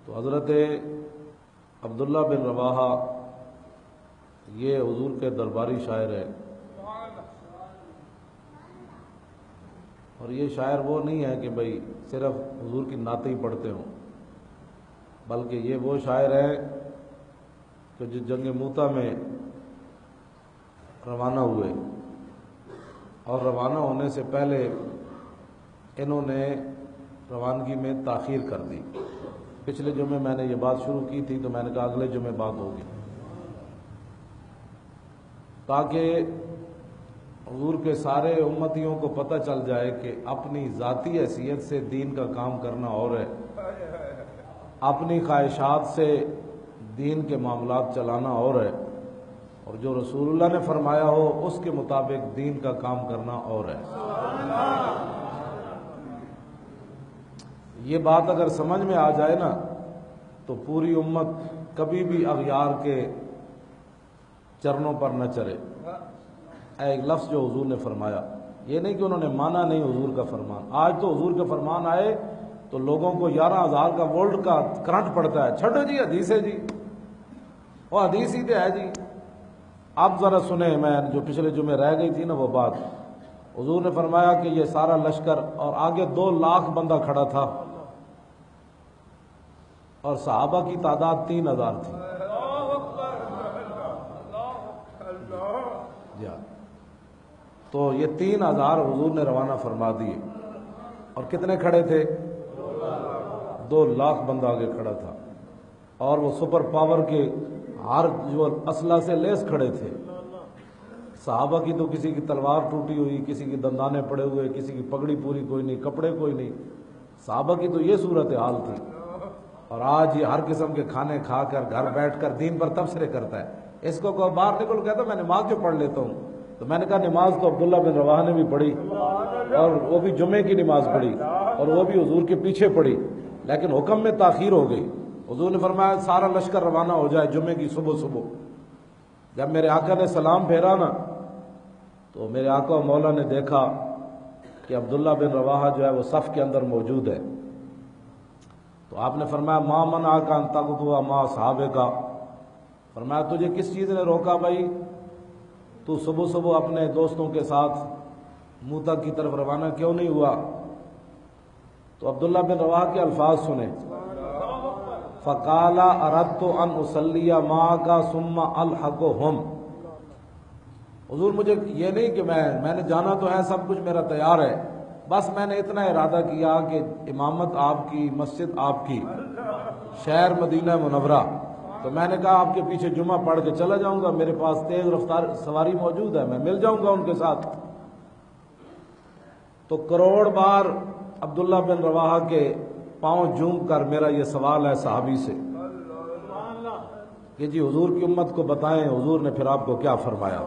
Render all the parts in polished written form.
تو حضرت عبداللہ بن رواحہ یہ حضور کے درباری شاعر ہے، اور یہ شاعر وہ نہیں ہے کہ بھئی صرف حضور کی نعتیں ہی پڑھتے ہوں، بلکہ یہ وہ شاعر ہے کہ جو جنگ موتا میں روانہ ہوئے، اور روانہ ہونے سے پہلے انہوں نے روانگی میں تاخیر کر دی۔ پچھلے جمعے میں نے یہ بات شروع کی تھی، تو میں نے کہا اگلے جمعے بات ہوگی، تاکہ حضور کے سارے امتیوں کو پتہ چل جائے کہ اپنی ذاتی حیثیت سے دین کا کام کرنا اور ہے، اپنی خواہشات سے دین کے معاملات چلانا اور ہے، اور جو رسول اللہ نے فرمایا ہو اس کے مطابق دین کا کام کرنا اور ہے۔ یہ بات اگر سمجھ میں آ جائے نا تو پوری امت کبھی بھی اغیار کے چرنوں پر نہ چرے۔ ایک لفظ جو حضور نے فرمایا، یہ نہیں کہ انہوں نے مانا نہیں حضور کا فرمان۔ آج تو حضور کا فرمان آئے تو لوگوں کو 11,000 کا وولٹ کا کرنٹ پڑتا ہے، چھڑو جی حدیث ہے جی، وہ حدیث ہی تو ہے جی۔ اب ذرا سنیں، میں جو پچھلے جمعے رہ گئی تھی نا وہ بات، حضور نے فرمایا کہ یہ سارا لشکر اور آگے 2 لاکھ بندہ کھڑا تھا، اور صحابہ کی تعداد 3,000 تھی۔ تو یہ 3,000 حضور نے روانہ فرما دیے، اور کتنے کھڑے تھے؟ 2 لاکھ بندہ آگے کھڑا تھا، اور وہ سپر پاور کے ہر جو اسلحہ سے لیس کھڑے تھے۔ صحابہ کی تو کسی کی تلوار ٹوٹی ہوئی، کسی کی دندانے پڑے ہوئے، کسی کی پگڑی پوری کوئی نہیں، کپڑے کوئی نہیں۔ صحابہ کی تو یہ صورت حال تھی، اور آج یہ ہر قسم کے کھانے کھا کر گھر بیٹھ کر دین پر تبصرے کرتا ہے۔ اس کو باہر نکل کہتا میں نماز جو پڑھ لیتا ہوں، تو میں نے کہا نماز تو عبداللہ بن رواحہ نے بھی پڑھی، اور وہ بھی جمعے کی نماز پڑھی، اور وہ بھی حضور کے پیچھے پڑھی، لیکن حکم میں تاخیر ہو گئی۔ حضور نے فرمایا سارا لشکر روانہ ہو جائے جمعے کی صبح صبح۔ جب میرے آقا نے سلام پھیرا نا تو میرے آقا و مولا نے دیکھا کہ عبداللہ بن رواحہ جو ہے وہ صف کے اندر موجود ہے، تو آپ نے فرمایا ما منعک ان تغدو مع اصحابک، فرمایا تجھے کس چیز نے روکا بھائی، تو صبح صبح اپنے دوستوں کے ساتھ موتا کی طرف روانہ کیوں نہیں ہوا؟ تو عبداللہ بن رواحہ کے الفاظ سنیں، فقال اردت ان اصلی معک ثم الحقهم، حضور مجھے یہ نہیں کہ میں نے جانا تو ہے، سب کچھ میرا تیار ہے، بس میں نے اتنا ارادہ کیا کہ امامت آپ کی، مسجد آپ کی، شہر مدینہ منورہ، تو میں نے کہا آپ کے پیچھے جمعہ پڑھ کے چلا جاؤں گا، میرے پاس تیز رفتار سواری موجود ہے، میں مل جاؤں گا ان کے ساتھ۔ تو کروڑ بار عبداللہ بن رواحہ کے پاؤں جھوم کر میرا یہ سوال ہے صحابی سے کہ جی حضور کی امت کو بتائیں حضور نے پھر آپ کو کیا فرمایا۔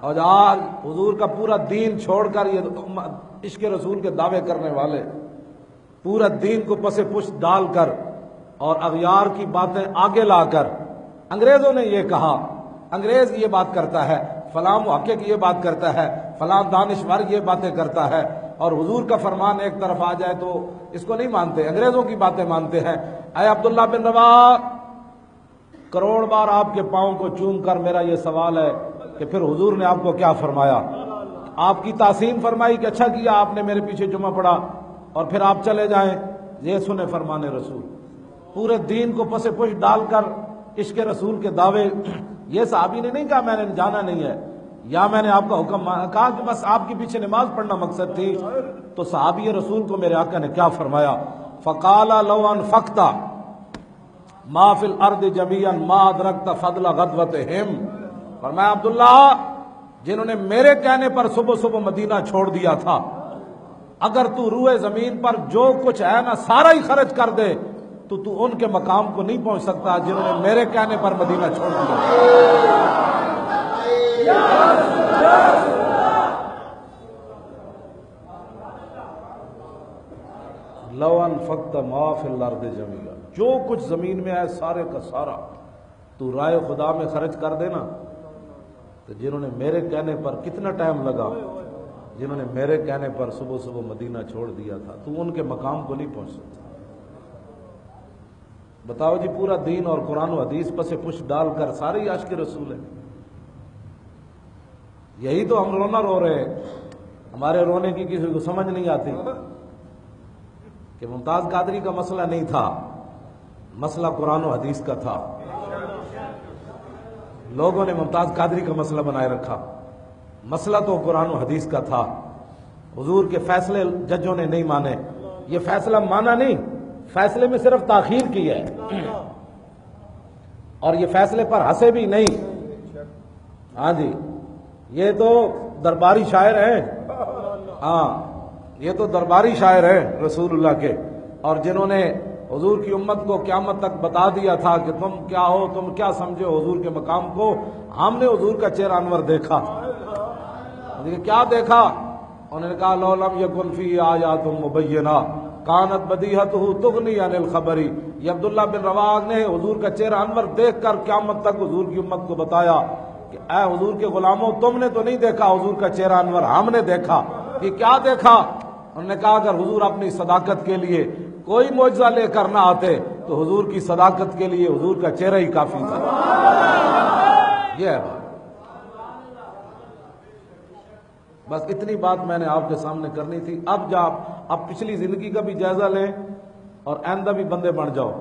اور آج حضور کا پورا دین چھوڑ کر یہ عشق رسول کے دعوے کرنے والے پورا دین کو پس پشت ڈال کر اور اغیار کی باتیں آگے لا کر، انگریزوں نے یہ کہا، انگریز یہ بات کرتا ہے، فلاں محقق یہ بات کرتا ہے، فلاں دانشور یہ باتیں کرتا ہے، اور حضور کا فرمان ایک طرف آ جائے تو اس کو نہیں مانتے، انگریزوں کی باتیں مانتے ہیں۔ اے عبداللہ بن رواحہ، کروڑ بار آپ کے پاؤں کو چوم کر میرا یہ سوال ہے کہ پھر حضور نے آپ کو کیا فرمایا؟ آپ کی تحسین فرمائی کہ اچھا کیا آپ نے میرے پیچھے جمعہ پڑھا اور پھر آپ چلے جائیں، یہ سنے فرمان رسول۔ پورے دین کو پس پش ڈال کر عشق رسول کے دعوے، یہ صحابی نے نہیں کہا میں نے جانا نہیں ہے یا میں نے آپ کا حکم کہا کہ بس آپ کے پیچھے نماز پڑھنا مقصد تھی۔ تو صحابی رسول کو میرے آقا نے کیا فرمایا؟ فقال لو انفقت ما فی الارض جميعا ما ادرکت فضل غزوتہم، فرمایا عبداللہ جنہوں نے میرے کہنے پر صبح صبح مدینہ چھوڑ دیا تھا، اگر تو روئے زمین پر جو کچھ ہے نا سارا ہی خرچ کر دے تو ان کے مقام کو نہیں پہنچ سکتا جنہوں نے میرے کہنے پر مدینہ چھوڑ دیا۔ لو انفقت ما فی الارض جميعا، جو کچھ زمین میں ہے سارے کا سارا تو رائے خدا میں خرچ کر دینا، تو جنہوں نے میرے کہنے پر کتنا ٹائم لگا، جنہوں نے میرے کہنے پر صبح صبح مدینہ چھوڑ دیا تھا تو ان کے مقام کو نہیں پہنچ سکتا۔ بتاؤ جی، پورا دین اور قرآن و حدیث پس پش ڈال کر سارے ہی عاشق رسول ہیں۔ یہی تو ہم رونا رو رہے ہیں، ہمارے رونے کی کسی کو سمجھ نہیں آتی کہ ممتاز قادری کا مسئلہ نہیں تھا، مسئلہ قرآن و حدیث کا تھا۔ لوگوں نے ممتاز قادری کا مسئلہ بنائے رکھا، مسئلہ تو قرآن و حدیث کا تھا۔ حضور کے فیصلے ججوں نے نہیں مانے، یہ فیصلہ مانا نہیں، فیصلے میں صرف تاخیر کی ہے، اور یہ فیصلے پر ہنسے بھی نہیں۔ ہاں جی، یہ تو درباری شاعر ہیں، ہاں یہ تو درباری شاعر ہیں رسول اللہ کے، اور جنہوں نے حضور کی امت کو قیامت تک بتا دیا تھا کہ تم کیا ہو، تم کیا سمجھے حضور کے مقام کو۔ ہم نے حضور کا چہرہ انور دیکھا، کیا دیکھا؟ انہوں نے کہا لو لم یکن فی آیات مبینہ کانت بدیہتہ تغنی عن الخبری۔ یہ عبداللہ بن رواح نے حضور کا چہرہ انور دیکھ کر قیامت تک حضور کی امت کو بتایا کہ اے حضور کے غلاموں، تم نے تو نہیں دیکھا حضور کا چہرہ انور، ہم نے دیکھا۔ کہ کیا دیکھا؟ انہوں نے کہا اگر حضور اپنی صداقت کے لیے کوئی معجزہ لے کر نہ آتے تو حضور کی صداقت کے لیے حضور کا چہرہ ہی کافی تھا۔ یہ ہے بس اتنی بات میں نے آپ کے سامنے کرنی تھی۔ اب پچھلی زندگی کا بھی جائزہ لیں اور آئندہ بھی بندے بن جاؤ۔